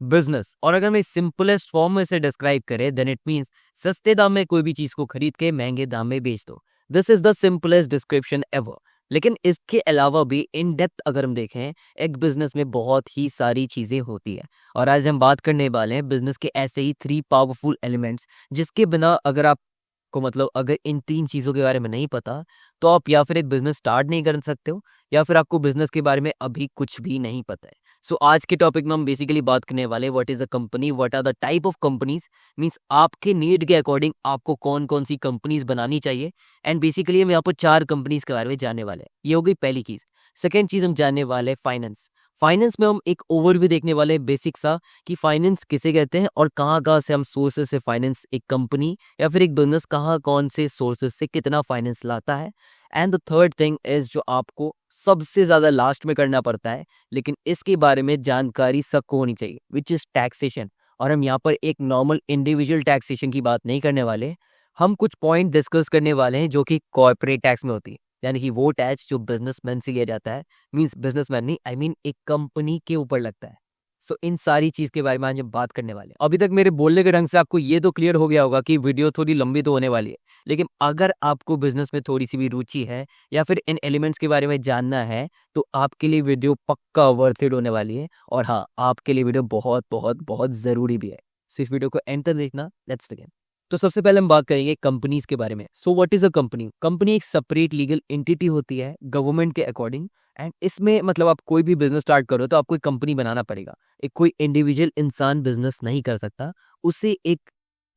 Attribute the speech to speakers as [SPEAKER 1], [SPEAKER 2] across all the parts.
[SPEAKER 1] Business. और अगर मैं सिंपलेस्ट फॉर्म में इसे डिस्क्राइब करें देन इट मींस सस्ते दाम में कोई भी चीज को खरीद के महंगे दाम में बेच दो। This is the simplest description ever. लेकिन इसके अलावा भी इन डेप्थ अगर हम देखें, एक बिजनेस में बहुत ही सारी चीजें होती है। और आज हम बात करने वाले हैं बिजनेस के ऐसे ही 3 पावरफुल एलिमेंट्स, जिसके बिना अगर आपको मतलब अगर इन 3 चीजों के बारे में नहीं पता, तो आप या फिर एक बिजनेस स्टार्ट नहीं कर सकते हो, या फिर आपको बिजनेस के बारे में अभी कुछ भी नहीं पता है। सो आज के टॉपिक में हम बेसिकली बात करने वाले what is a company, what are the type of companies, means आपके नीड के अकॉर्डिंग आपको कौन कौन सी कंपनीज बनानी चाहिए। एंड बेसिकली हम यहाँ पर 4 कंपनीज के बारे में जानने वाले हैं। ये हो गई पहली चीज। सेकेंड चीज हम जानने वाले हैं फाइनेंस। फाइनेंस में हम एक ओवरव्यू देखने वाले हैं बेसिक सा, कि फाइनेंस किसे कहते हैं और कहाँ कहाँ से हम सोर्सेस से फाइनेंस, एक कंपनी या फिर एक बिजनेस कहाँ कौन से सोर्सेस से कितना फाइनेंस लाता है। And the third thing is जो आपको सबसे ज्यादा लास्ट में करना पड़ता है, लेकिन इसके बारे में जानकारी सबको होनी चाहिए, विच इज टैक्सेशन। और हम यहाँ पर एक नॉर्मल इंडिविजुअल टैक्सेशन की बात नहीं करने वाले, हम कुछ पॉइंट डिस्कस करने वाले हैं जो कि कॉर्पोरेट टैक्स में होती है, यानी कि वो टैक्स जो बिजनेसमैन से लिया जाता है, मींस बिजनेसमैन नहीं, आई मीन एक कंपनी के ऊपर लगता है। सो इन सारी चीज के बारे में आज हम बात करने वाले हैं। अभी तक मेरे बोलने के ढंग से आपको ये तो क्लियर हो गया होगा कि वीडियो थोड़ी लंबी तो होने वाली है, लेकिन अगर आपको बिजनेस में थोड़ी सी भी रुचि है या फिर इन एलिमेंट्स के बारे में जानना है, तो आपके लिए वीडियो पक्का वर्थ इट होने वाली है। और हाँ, आपके लिए वीडियो बहुत बहुत बहुत जरूरी भी है। सो इस वीडियो को एंड तक देखना। Let's begin. तो सबसे पहले हम बात करेंगे कंपनीज के बारे में। So what is a company? Company एक सेपरेट लीगल एंटिटी होती है गवर्नमेंट के अकॉर्डिंग। एंड इसमें मतलब आप कोई भी बिजनेस स्टार्ट करो तो आपको एक कंपनी बनाना पड़ेगा। एक कोई इंडिविजुअल इंसान बिजनेस नहीं कर सकता, उसे एक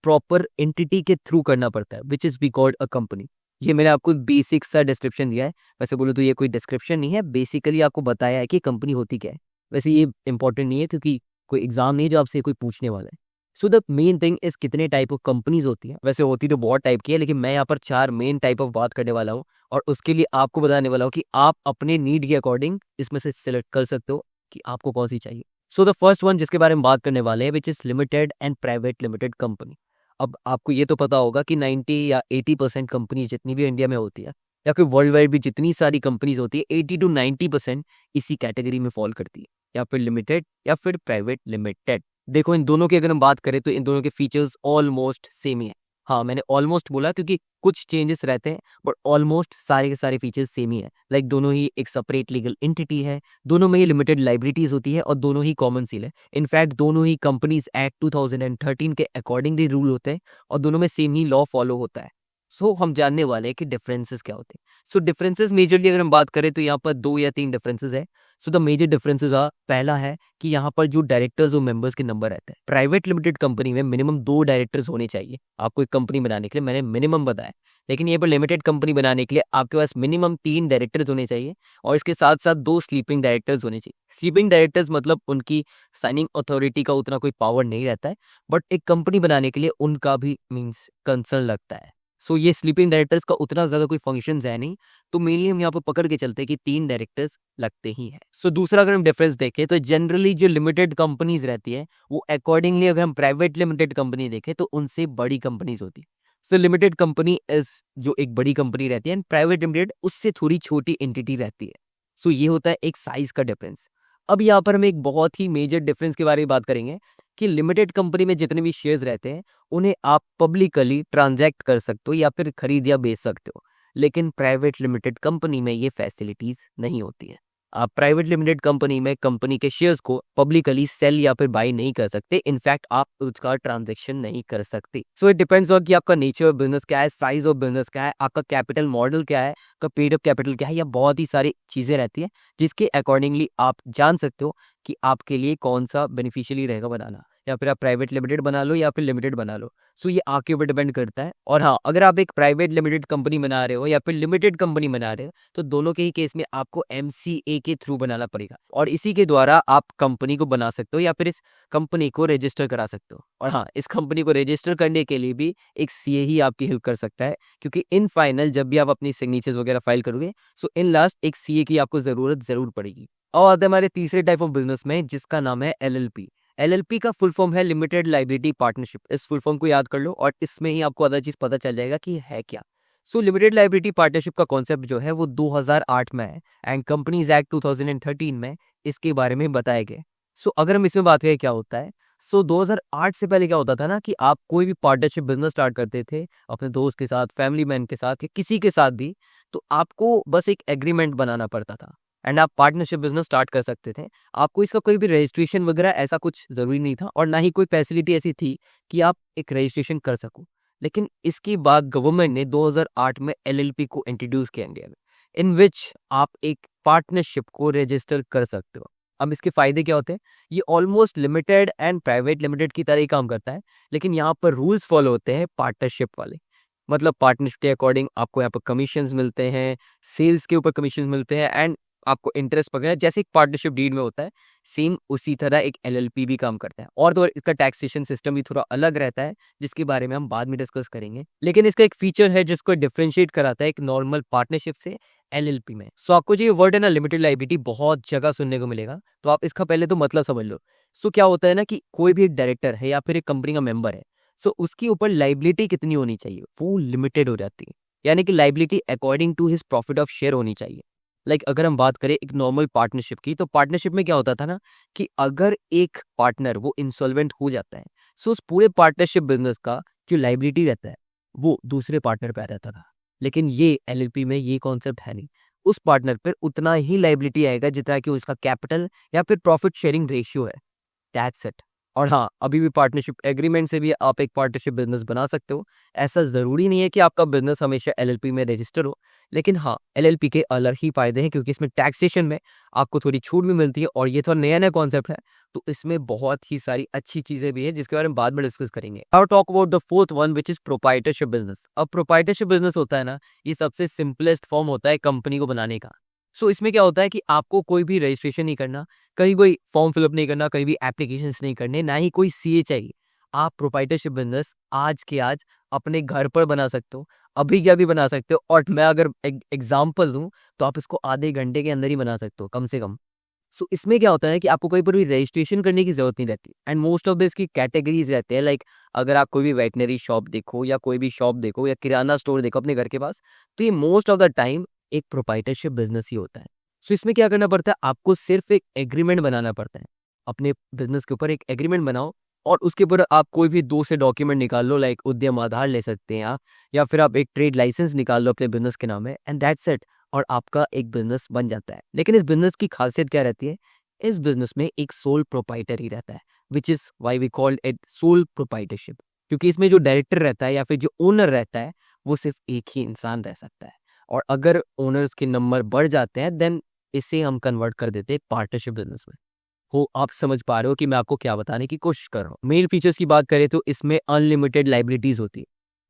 [SPEAKER 1] प्रॉपर एंटिटी के थ्रू करना पड़ता है, which is be called a company. ये मैंने आपको बेसिक सा डिस्क्रिप्शन दिया है। वैसे बोलो तो ये कोई डिस्क्रिप्शन नहीं है, बेसिकली आपको बताया है कि कंपनी होती क्या है। वैसे ये इंपॉर्टेंट नहीं है क्योंकि कोई एग्जाम नहीं है जो आपसे कोई पूछने वाला है। So the main thing is कितने टाइप ऑफ कंपनीज होती है। वैसे होती तो बहुत टाइप की है, लेकिन मैं यहाँ पर 4 मेन टाइप ऑफ बात करने वाला हूँ, और उसके लिए आपको बताने वाला हूँ कि आप अपने नीड के अकॉर्डिंग इसमें से सिलेक्ट कर सकते हो कि आपको कौन सी चाहिए। सो द फर्स्ट वन जिसके बारे में बात करने वाले हैं, which is limited and private limited company. अब आपको ये तो पता होगा कि 90 या 80% कंपनी जितनी भी इंडिया में होती है, या फिर वर्ल्ड वाइड भी जितनी सारी कंपनीज होती है, 80 to 90% इसी कैटेगरी में फॉल करती है, या फिर लिमिटेड या फिर प्राइवेट लिमिटेड। देखो इन दोनों की अगर हम बात करें तो इन दोनों के फीचर्स ऑलमोस्ट सेम ही है। हाँ, मैंने ऑलमोस्ट बोला क्योंकि कुछ चेंजेस रहते हैं, बट ऑलमोस्ट सारे के सारे फीचर्स सेम ही है। लाइक दोनों ही एक सेपरेट लीगल एंटिटी है, दोनों में ही लिमिटेड लाइबिलिटीज होती है, और दोनों ही कॉमन सील है। इनफैक्ट दोनों ही कंपनीज एक्ट 2013 के अकॉर्डिंगली रूल होते हैं, और दोनों में सेम ही लॉ फॉलो होता है। सो हम जानने वाले हैं कि डिफरेंसेस क्या होते हैं। सो डिफरेंसेस मेजरली अगर हम बात करें तो यहाँ पर 2 या 3 डिफरेंसेस है। So the major differences are, पहला है कि यहाँ पर जो डायरेक्टर्स और मेंबर्स के नंबर रहते हैं, प्राइवेट लिमिटेड कंपनी में मिनिमम 2 डायरेक्टर्स होने चाहिए आपको एक कंपनी बनाने के लिए, मैंने मिनिमम बताया। लेकिन ये पर लिमिटेड कंपनी बनाने के लिए आपके पास मिनिमम 3 डायरेक्टर्स होने चाहिए, और इसके साथ साथ 2 स्लीपिंग डायरेक्टर्स होने चाहिए। स्लीपिंग डायरेक्टर्स मतलब उनकी साइनिंग अथॉरिटी का उतना कोई पावर नहीं रहता है, बट एक कंपनी बनाने के लिए उनका भी मीन्स कंसर्न लगता है। सो ये स्लीपिंग डायरेक्टर्स का उतना ज्यादा कोई फंक्शंस है नहीं, तो मेनली हम यहाँ पर पकड़ के चलते हैं कि 3 डायरेक्टर्स लगते ही हैं। सो दूसरा अगर हम डिफरेंस देखें तो जनरली जो लिमिटेड कंपनीज रहती है, वो अकॉर्डिंगली अगर हम प्राइवेट लिमिटेड कंपनी देखें तो उनसे बड़ी कंपनीज होती है। सो लिमिटेड कंपनी इज जो एक बड़ी कंपनी रहती है, एंड प्राइवेट लिमिटेड उससे थोड़ी छोटी एंटिटी रहती है। सो ये होता है एक साइज का डिफरेंस। अब यहाँ पर हम एक बहुत ही मेजर डिफरेंस के बारे में बात करेंगे कि लिमिटेड कंपनी में जितने भी शेयर्स रहते हैं, उन्हें आप पब्लिकली ट्रांजैक्ट कर सकते हो या फिर खरीद या बेच सकते हो। लेकिन प्राइवेट लिमिटेड कंपनी में ये फैसिलिटीज नहीं होती है। आप प्राइवेट लिमिटेड कंपनी में कंपनी के शेयर्स को पब्लिकली सेल या फिर बाई नहीं कर सकते। इनफैक्ट आप उसका ट्रांजैक्शन नहीं कर सकते। सो इट डिपेंड्स ऑन कि आपका नेचर ऑफ बिजनेस क्या है, साइज ऑफ बिजनेस क्या है, आपका कैपिटल मॉडल क्या है, आपका पेड अप कैपिटल क्या है, या बहुत ही सारी चीजें रहती है जिसके अकॉर्डिंगली आप जान सकते हो कि आपके लिए कौन सा बेनिफिशियली रहेगा बनाना, या फिर आप प्राइवेट लिमिटेड बना लो या फिर लिमिटेड बना लो। सो ये आपके ऊपर डिपेंड करता है। और हाँ, अगर आप एक प्राइवेट लिमिटेड कंपनी बना रहे हो या फिर लिमिटेड कंपनी बना रहे हो, तो दोनों के ही केस में आपको एमसीए के थ्रू बनाना पड़ेगा, और इसी के द्वारा आप कंपनी को बना सकते हो या फिर इस कंपनी को रजिस्टर करा सकते हो। और हाँ, इस कंपनी को रजिस्टर करने के लिए भी एक सीए ही आपकी हेल्प कर सकता है, क्योंकि इन फाइनल जब भी आप अपनी सिग्नेचर्स वगैरह फाइल करोगे, सो इन लास्ट एक सीए की आपको जरूरत जरूर पड़ेगी। और आते हैं हमारे तीसरे टाइप ऑफ बिजनेस में, जिसका नाम है एलएलपी। एलएलपी का फुल फॉर्म है लिमिटेड लाइबिलिटी पार्टनरशिप। इस फुल फॉर्म को याद कर लो, और इसमें ही आपको आधा चीज पता चल जाएगा कि है क्या। सो लिमिटेड लाइबिलिटी पार्टनरशिप का कॉन्सेप्ट जो है वो 2008 में है, एंड कंपनीज एक्ट 2013 में इसके बारे में बताए गए। सो अगर हम इसमें बात करें क्या होता है, सो 2008 से पहले क्या होता था ना कि आप कोई भी पार्टनरशिप बिजनेस स्टार्ट करते थे अपने दोस्त के साथ, फैमिली मैन के साथ या किसी के साथ भी, तो आपको बस एक एग्रीमेंट बनाना पड़ता था एंड आप पार्टनरशिप बिजनेस स्टार्ट कर सकते थे। आपको इसका कोई भी रजिस्ट्रेशन वगैरह ऐसा कुछ जरूरी नहीं था और ना ही कोई फैसिलिटी ऐसी थी कि आप एक रजिस्ट्रेशन कर सको। लेकिन इसके बाद गवर्नमेंट ने 2008 में एलएलपी को इंट्रोड्यूस किया इंडिया में, इन विच आप एक पार्टनरशिप को रजिस्टर कर सकते हो। अब इसके फायदे क्या होते हैं? ये almost limited and private limited की तरह ही काम करता है, लेकिन यहाँ पर रूल्स फॉलो होते हैं पार्टनरशिप वाले। मतलब पार्टनरशिप के अकॉर्डिंग आपको यहाँ पर कमीशंस मिलते हैं, सेल्स के ऊपर कमीशंस मिलते हैं एंड आपको इंटरेस्ट वगैरह जैसे एक पार्टनरशिप डीड में होता है, सेम उसी तरह एक एलएलपी भी काम करता है। और तो और इसका टैक्सेशन सिस्टम भी थोड़ा अलग रहता है, जिसके बारे में हम बाद में डिस्कस करेंगे। लेकिन इसका एक फीचर है जिसको डिफरेंशिएट कराता है एक नॉर्मल पार्टनरशिप से एलएलपी में। सो आपको जो ये वर्ड है ना लिमिटेड लायबिलिटी बहुत जगह सुनने को मिलेगा, तो आप इसका पहले तो मतलब समझ लो। सो क्या होता है ना कि कोई भी एक डायरेक्टर है या फिर एक कंपनी का मेंबर है, सो उसके ऊपर लायबिलिटी कितनी होनी चाहिए, वो लिमिटेड हो जाती है। यानी कि liability according to his profit of share होनी चाहिए। अगर हम बात करें एक नॉर्मल पार्टनरशिप की, तो पार्टनरशिप में क्या होता था ना कि अगर एक पार्टनर वो इंसॉल्वेंट हो जाता है, सो उस पूरे पार्टनरशिप बिजनेस का जो लायबिलिटी रहता है वो दूसरे पार्टनर पे आ जाता था। लेकिन ये एलएलपी में ये कॉन्सेप्ट है नहीं। उस पार्टनर पर उतना ही लायबिलिटी आएगा जितना कि उसका कैपिटल या फिर प्रॉफिट शेयरिंग रेशियो है। That's it. और हाँ, अभी भी पार्टनरशिप एग्रीमेंट से भी आप एक पार्टनरशिप बिजनेस बना सकते हो। ऐसा ज़रूरी नहीं है कि आपका बिजनेस हमेशा एलएलपी में रजिस्टर हो। लेकिन हाँ, एलएलपी के अलग ही फ़ायदे हैं क्योंकि इसमें टैक्सेशन में आपको थोड़ी छूट भी मिलती है और ये थोड़ा नया-नया कॉन्सेप्ट है, तो इसमें बहुत ही सारी अच्छी चीज़ें भी हैं जिसके बारे में बाद में डिस्कस करेंगे। Now talk about the fourth one which is proprietorship business. अब प्रोप्राइटरशिप बिजनेस होता है ना, ये सबसे सिंपलेस्ट फॉर्म होता है कंपनी को बनाने का। सो इसमें क्या होता है कि आपको कोई भी रजिस्ट्रेशन नहीं करना, कहीं कोई फॉर्म फिलअप नहीं करना, कहीं भी एप्लीकेशंस नहीं करने, ना ही कोई सीए चाहिए। आप प्रोप्राइटरशिप बिजनेस आज के आज अपने घर पर बना सकते हो, अभी के अभी बना सकते हो और मैं अगर एग्जांपल दूं तो आप इसको आधे घंटे के अंदर ही बना सकते हो कम से कम। सो इसमें क्या होता है कि आपको कहीं पर भी रजिस्ट्रेशन करने की जरूरत नहीं रहती एंड मोस्ट ऑफ दिस की कैटेगरीज रहते हैं। अगर आप कोई भी वेटनरी शॉप देखो या कोई भी शॉप देखो या किराना स्टोर देखो अपने घर के पास, तो ये मोस्ट ऑफ द टाइम एक प्रोप्राइटरशिप बिजनेस ही होता है। सो इसमें क्या करना पड़ता है, आपको सिर्फ एक एग्रीमेंट बनाना पड़ता है। अपने बिजनेस के ऊपर एक एग्रीमेंट बनाओ और उसके ऊपर आप कोई भी 2 से डॉक्यूमेंट निकाल लो, लाइक उद्यम आधार ले सकते हैं आप, या फिर आप एक ट्रेड लाइसेंस निकाल लो अपने बिजनेस के नाम में एंड दैट्स इट। और आपका एक बिजनेस बन जाता है। लेकिन इस बिजनेस की खासियत क्या रहती है? इस बिजनेस में एक सोल प्रोप्राइटर ही रहता है, which is why we called it sole proprietorship. क्योंकि इसमें जो डायरेक्टर रहता है या फिर जो ओनर रहता है वो सिर्फ एक ही इंसान रह सकता है। और अगर ओनर्स के नंबर बढ़ जाते हैं देन इसे हम कन्वर्ट कर देते हैं पार्टनरशिप बिजनेस में। हो आप समझ पा रहे हो कि मैं आपको क्या बताने की कोशिश कर रहा हूँ। मेन फीचर्स की बात करें तो इसमें अनलिमिटेड लाइबिलिटीज होती है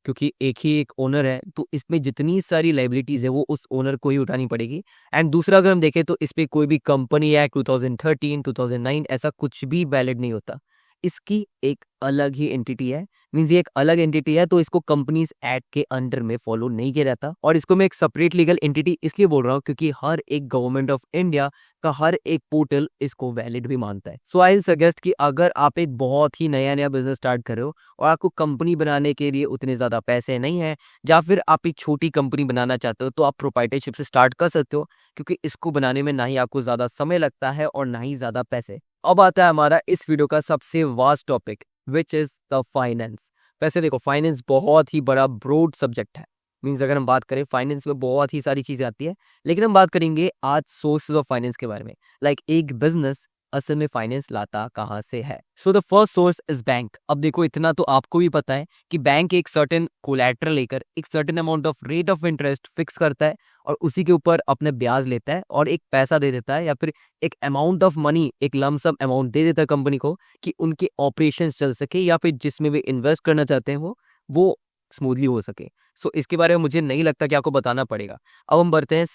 [SPEAKER 1] क्योंकि एक ही एक ओनर है, तो इसमें जितनी सारी लाइबिलिटीज है वो उस ओनर को ही उठानी पड़ेगी। एंड दूसरा अगर हम देखें तो इस पे कोई भी कंपनी एक्ट 2013 2009 ऐसा कुछ भी वैलिड नहीं होता। इसकी एक अलग ही एंटिटी है, मींस ये एक अलग एंटिटी है, तो इसको कंपनीज एक्ट के अंडर में फॉलो नहीं किया जाता। और इसको मैं एक सेपरेट लीगल एंटिटी इसलिए बोल रहा हूँ क्योंकि हर एक गवर्नमेंट ऑफ इंडिया का हर एक पोर्टल इसको वैलिड भी मानता है। सो आई सजेस्ट कि अगर आप एक बहुत ही नया नया बिजनेस स्टार्ट कर रहे हो और आपको कंपनी बनाने के लिए उतने ज्यादा पैसे नहीं है, या फिर आप एक छोटी कंपनी बनाना चाहते हो, तो आप प्रोप्राइटरशिप से स्टार्ट कर सकते हो क्योंकि इसको बनाने में ना ही आपको ज्यादा समय लगता है और ना ही ज्यादा पैसे। अब आता है हमारा इस वीडियो का सबसे vast topic which is the finance. वैसे देखो, फाइनेंस बहुत ही बड़ा ब्रॉड सब्जेक्ट है। मीन्स अगर हम बात करें फाइनेंस में बहुत ही सारी चीजें आती है, लेकिन हम बात करेंगे आज सोर्सेज ऑफ फाइनेंस के बारे में। एक बिजनेस असल में फाइनेंस लाता कहाँ से है। So the first source is bank. अब देखो, इतना तो आपको भी पता है कि बैंक एक सर्टेन कोलैटरल लेकर एक certain amount of rate of interest fix करता है और उसी के ऊपर अपने ब्याज लेता है और एक पैसा दे देता है या फिर एक अमाउंट ऑफ मनी, एक लमसम अमाउंट दे देता है कंपनी को कि उनके ऑपरेशंस चल सके या फिर जिसमें वे इन्वेस्ट करना चाहते हैं वो स्मूथली हो सके। सो इसके बारे में मुझे नहीं लगता कि आपको बताना पड़ेगा। अब हम बढ़ते हैं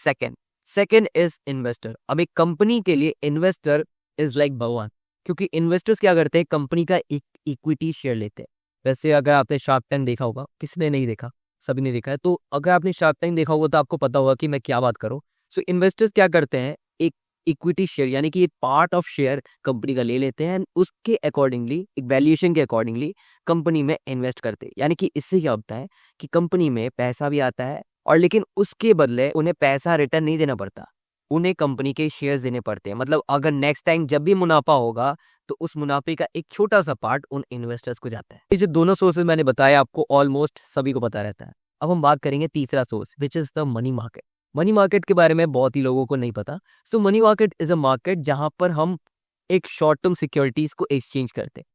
[SPEAKER 1] सेकंड इज इन्वेस्टर। अब एक कंपनी के लिए इन्वेस्टर इज लाइक भगवान, क्योंकि इन्वेस्टर्स क्या करते हैं, कंपनी का एक इक्विटी शेयर लेते हैं। वैसे अगर आपने शार्क टैंक देखा होगा, किसने नहीं देखा, सभी ने देखा है, तो अगर आपने शार्क टैंक देखा होगा तो आपको पता होगा कि मैं क्या बात करूं। सो इन्वेस्टर्स क्या करते हैं, एक इक्विटी शेयर यानी कि एक पार्ट ऑफ शेयर कंपनी का ले लेते हैं, उसके अकॉर्डिंगली एक वैल्यूएशन के अकॉर्डिंगली कंपनी में इन्वेस्ट करते हैं। यानी कि इससे क्या होता है कि कंपनी में पैसा भी आता है और लेकिन उसके बदले उन्हें पैसा रिटर्न नहीं देना पड़ता। उन्हें कंपनी के शेयर्स देने पड़ते हैं। मतलब अगर नेक्स्ट टाइम जब भी मुनाफा होगा तो उस मुनाफे का एक छोटा सा पार्ट उन इन्वेस्टर्स को जाता है। ये जो दोनों सोर्सेज मैंने बताया आपको ऑलमोस्ट सभी को पता रहता है। अब हम बात करेंगे तीसरा source which is the money market. Money market के बारे में बहुत ही लोगों को नहीं पता। So money market is a market जहां पर हम एक शॉर्ट टर्म सिक्योरिटीज को एक्सचेंज करते हैं।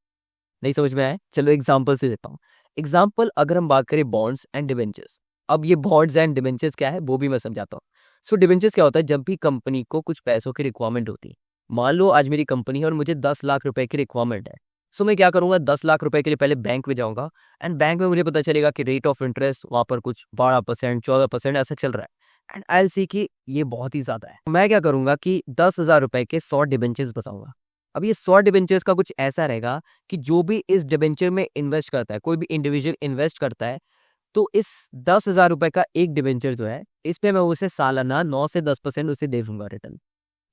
[SPEAKER 1] नहीं समझ में आया? चलो एग्जाम्पल से देता हूँ। एग्जाम्पल अगर हम बात करें बॉन्ड्स एंड डिबेंचर्स। अब ये बॉन्ड्स एंड डिबेंचर्स क्या है वो भी मैं समझाता हूँ। सो डिबेंचर्स क्या होता है? जब भी कंपनी को कुछ पैसों की रिक्वायरमेंट होती है, मान लो आज मेरी कंपनी है और मुझे 10 लाख रुपए की रिक्वायरमेंट है। सो मैं क्या करूंगा, 10 लाख रुपए के लिए पहले बैंक में जाऊंगा एंड बैंक में मुझे पता चलेगा कि रेट ऑफ इंटरेस्ट वहां पर कुछ 12% 14% ऐसा चल रहा है एंड आई सी कि ये बहुत ही ज्यादा है। मैं क्या करूंगा कि 10,000 रुपए के 100 डिबेंचर्स बताऊंगा। अब ये 100 डिबेंचर्स का कुछ ऐसा रहेगा कि जो भी इस डिबेंचर में इन्वेस्ट करता है, कोई भी इंडिविजुअल इन्वेस्ट करता है, तो इस 10,000 रुपए का एक डिबेंचर जो है इस पे मैं उसे सालाना 9 से 10% उसे दे दूंगा रिटर्न।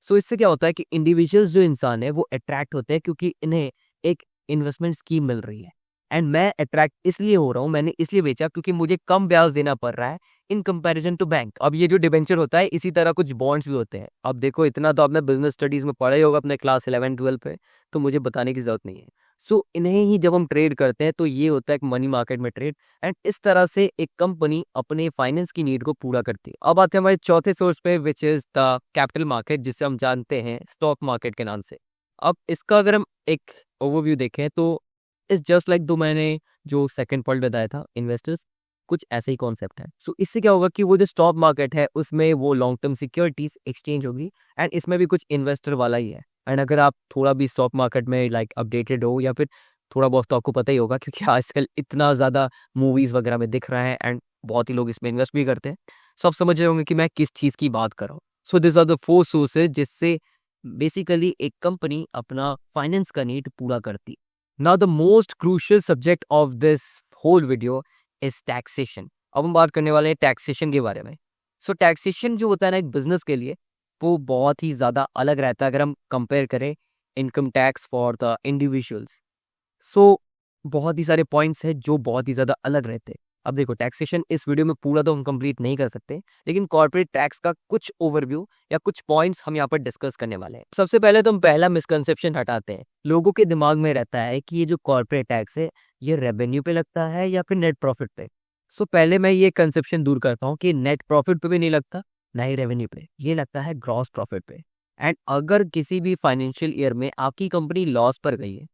[SPEAKER 1] सो इससे क्या होता है कि इंडिविजुअल्स जो इंसान है वो अट्रैक्ट होते हैं क्योंकि इन्हें एक इन्वेस्टमेंट स्कीम मिल रही है एंड मैं अट्रैक्ट इसलिए हो रहा हूँ, मैंने इसलिए बेचा क्योंकि मुझे कम ब्याज देना पड़ रहा है इन कंपैरिजन टू बैंक। अब ये जो डिबेंचर होता है इसी तरह कुछ बॉन्ड्स भी होते हैं। अब देखो इतना तो आपने बिजनेस स्टडीज में पढ़ा ही होगा अपने क्लास 11 12 पे, तो मुझे बताने की जरूरत नहीं है। सो इन्हें ही जब हम ट्रेड करते हैं तो ये होता है मनी मार्केट में ट्रेड एंड इस तरह से एक कंपनी अपने फाइनेंस की नीड को पूरा करती है। अब आते हैं हमारे चौथे सोर्स पे विच इज द कैपिटल मार्केट, जिसे हम जानते हैं स्टॉक मार्केट के नाम से। अब इसका अगर हम एक ओवरव्यू देखें तो इस जस्ट लाइक दो मैंने जो सेकंड पॉइंट बताया था इन्वेस्टर्स, कुछ ऐसे ही कॉन्सेप्ट है। सो इससे क्या होगा कि वो जो स्टॉक मार्केट है उसमें वो लॉन्ग टर्म सिक्योरिटीज एक्सचेंज होगी एंड इसमें भी कुछ इन्वेस्टर वाला ही है। एंड अगर आप थोड़ा भी स्टॉक मार्केट में लाइक अपडेटेड हो या फिर थोड़ा बहुत तो आपको पता ही होगा क्योंकि आजकल इतना ज़्यादा मूवीज़ वगैरह में दिख रहा है एंड बहुत ही लोग इसमें इन्वेस्ट भी करते हैं। सब समझ रहे होंगे कि मैं किस चीज़ की बात कर रहा हूँ। So this are the four sources जिससे बेसिकली एक कंपनी अपना फाइनेंस का नीड पूरा करती है। Now the most crucial subject of this whole video is taxation. अब हम बात करने वाले हैं टैक्सेशन के बारे में। सो टैक्सेशन जो होता है ना एक बिजनेस के लिए वो बहुत ही ज़्यादा अलग रहता है अगर हम कंपेयर करें income tax for the individuals. So बहुत ही सारे पॉइंट्स हैं जो बहुत ही ज़्यादा अलग रहते हैं। अब देखो टैक्सेशन इस वीडियो में पूरा तो हम कंप्लीट नहीं कर सकते, लेकिन कॉर्पोरेट टैक्स का कुछ ओवरव्यू या कुछ पॉइंट्स हम यहाँ पर डिस्कस करने वाले हैं। सबसे पहले तो हम पहला मिसकंसेप्शन हटाते हैं। लोगों के दिमाग में रहता है कि ये जो कॉर्पोरेट टैक्स है ये रेवेन्यू पे लगता है या फिर नेट प्रॉफिट पे। सो पहले मैं ये कंसेप्शन दूर करता हूँ कि नेट प्रॉफिट पे भी नहीं लगता, ना ही रेवेन्यू पे, ये लगता है ग्रॉस प्रॉफिट पे। एंड अगर किसी भी फाइनेंशियल ईयर में आपकी कंपनी लॉस पर गई है,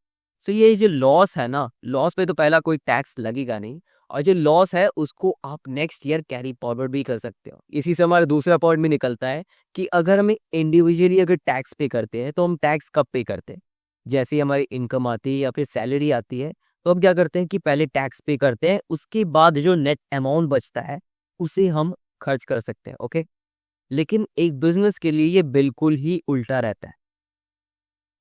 [SPEAKER 1] सो ये जो लॉस है ना, लॉस पे तो पहला कोई टैक्स लगेगा नहीं और जो लॉस है उसको आप नेक्स्ट ईयर कैरी फॉरवर्ड भी कर सकते हो। इसी से हमारा दूसरा पॉइंट भी निकलता है कि अगर हमें इंडिविजुअली अगर टैक्स पे करते हैं तो हम टैक्स कब पे करते हैं? जैसे ही हमारी इनकम आती है या फिर सैलरी आती है तो हम क्या करते हैं कि पहले टैक्स पे करते हैं, उसके बाद जो नेट अमाउंट बचता है उसे हम खर्च कर सकते हैं। ओके, लेकिन एक बिजनेस के लिए ये बिल्कुल ही उल्टा रहता है।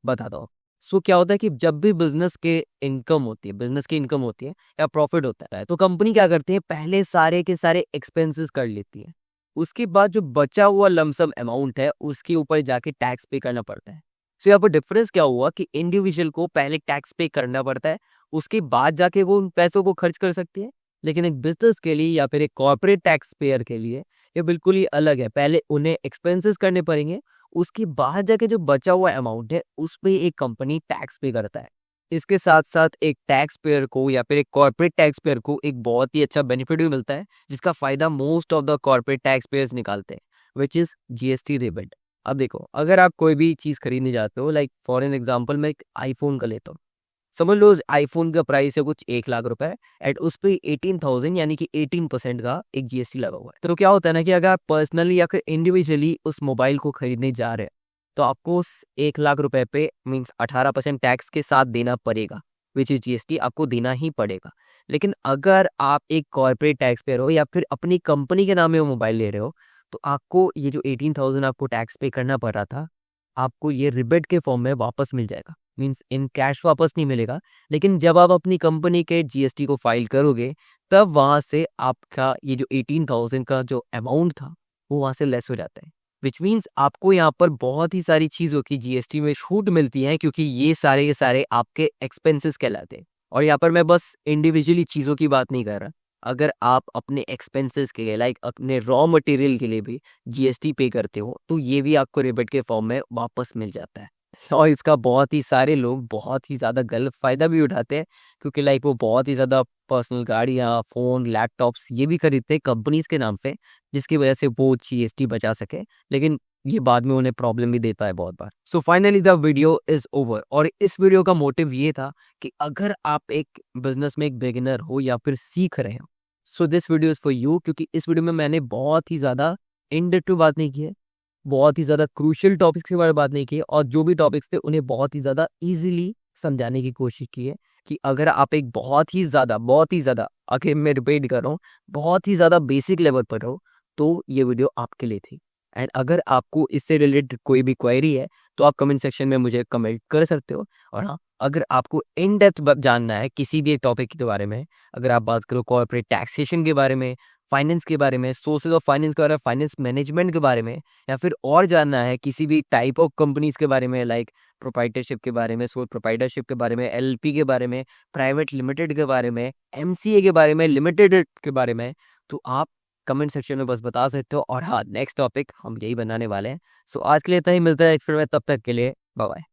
[SPEAKER 1] बता दो। सो क्या होता है कि जब भी बिजनेस की इनकम होती है या प्रॉफिट होता है तो कंपनी क्या करती है, पहले सारे के सारे एक्सपेंसेस कर लेती है। उसके बाद जो बचा हुआ लमसम अमाउंट है उसके ऊपर जाके टैक्स पे करना पड़ता है। सो यहाँ पर डिफरेंस क्या हुआ कि इंडिविजुअल को पहले टैक्स पे करना पड़ता है, उसके बाद जाके वो उन पैसों को खर्च कर सकती है। लेकिन एक बिजनेस के लिए या फिर एक कॉर्पोरेट टैक्स पेयर के लिए ये बिल्कुल ही अलग है। पहले उन्हें एक्सपेंसेस करने पड़ेंगे, उसके बाद जाके जो बचा हुआ अमाउंट है उस पे एक कंपनी टैक्स पे करता है। इसके साथ साथ एक टैक्स पेयर को या फिर एक कॉर्पोरेट टैक्स पेयर को एक बहुत ही अच्छा बेनिफिट भी मिलता है जिसका फायदा most of the corporate tax payers निकालते हैं, विच इज जीएसटी रिबेट। अब देखो अगर आप कोई भी चीज खरीदने जाते हो, लाइक फॉर एन एग्जाम्पल मैं एक आईफोन का लेता हूँ। समझ लो आईफोन का प्राइस है कुछ 1 लाख रुपए एंड उस पे 18,000 यानी कि 18% का एक जीएसटी लगा हुआ है। तो क्या होता है ना कि अगर आप पर्सनली या फिर इंडिविजुअली उस मोबाइल को खरीदने जा रहे हैं तो आपको उस 1 लाख रुपए पे मीन्स 18% टैक्स के साथ देना पड़ेगा, विच इज जीएसटी आपको देना ही पड़ेगा। लेकिन अगर आप एक कॉर्पोरेट टैक्स पेयर हो या फिर अपनी कंपनी के नाम में वो मोबाइल ले रहे हो तो आपको ये जो 18,000 आपको टैक्स पे करना पड़ रहा था आपको ये रिबेट के फॉर्म में वापस मिल जाएगा। मीन्स इन कैश वापस नहीं मिलेगा, लेकिन जब आप अपनी कंपनी के जीएसटी को फाइल करोगे तब वहां से आपका ये जो 18,000 का जो अमाउंट था वो वहां से लेस हो जाता है। विच मीन्स आपको यहाँ पर बहुत ही सारी चीजों की जीएसटी में छूट मिलती है क्योंकि ये सारे के सारे आपके एक्सपेंसेस कहलाते हैं। और यहाँ पर मैं बस इंडिविजुअली चीजों की बात नहीं कर रहा, अगर आप अपने एक्सपेंसेस के लिए लाइक अपने रॉ मटेरियल के लिए भी जीएसटी पे करते हो तो ये भी आपको रिबेट के फॉर्म में वापस मिल जाता है। और इसका बहुत ही सारे लोग बहुत ही ज़्यादा गलत फ़ायदा भी उठाते हैं, क्योंकि लाइक वो बहुत ही ज़्यादा पर्सनल गाड़ियाँ, फ़ोन, लैपटॉप्स ये भी खरीदते हैं कंपनीज़ के नाम पे, जिसकी वजह से वो जीएसटी बचा सके। लेकिन ये बाद में उन्हें प्रॉब्लम भी देता है बहुत बार। So finally the video is over, और इस वीडियो का मोटिव ये था कि अगर आप एक बिज़नेस में एक बिगिनर हो या फिर सीख रहे हो, so this video is for you, क्योंकि इस वीडियो में मैंने बहुत ही ज़्यादा इन डेप्थ बात नहीं की है। बहुत ही ज़्यादा क्रूशियल टॉपिक्स के बारे में बात नहीं की है, और जो भी टॉपिक्स थे उन्हें बहुत ही ज़्यादा ईज़िली समझाने की कोशिश की है कि अगर आप एक बहुत ही ज़्यादा आखिर मैं रिपीट कर रहा हूँ, बहुत ही ज़्यादा बेसिक लेवल पर हो, तो ये वीडियो आपके लिए थी। एंड अगर आपको इससे रिलेटेड कोई भी क्वेरी है, तो आप कमेंट सेक्शन में मुझे कमेंट कर सकते हो। और हाँ, अगर आपको इन डेप्थ जानना है किसी भी एक टॉपिक के बारे में, अगर आप बात करो कॉर्पोरेट टैक्सेशन के बारे में, फाइनेंस के बारे में, सोर्सेज ऑफ फाइनेंस के बारे में, फाइनेंस मैनेजमेंट के बारे में, या फिर और जानना है किसी भी टाइप ऑफ कंपनीज के बारे में, लाइक प्रोप्राइटरशिप के बारे में, सोल प्रोप्राइटरशिप के बारे में, एलपी के बारे में, प्राइवेट लिमिटेड के बारे में, एमसीए के बारे में, लिमिटेड के बारे में, तो आप कमेंट सेक्शन में बस बता सकते हो। और हाँ, नेक्स्ट टॉपिक हम यही बनाने वाले हैं। सो आज के लिए इतना ही, मिलता है नेक्स्ट वीडियो में, तब तक के लिए बाय बाय।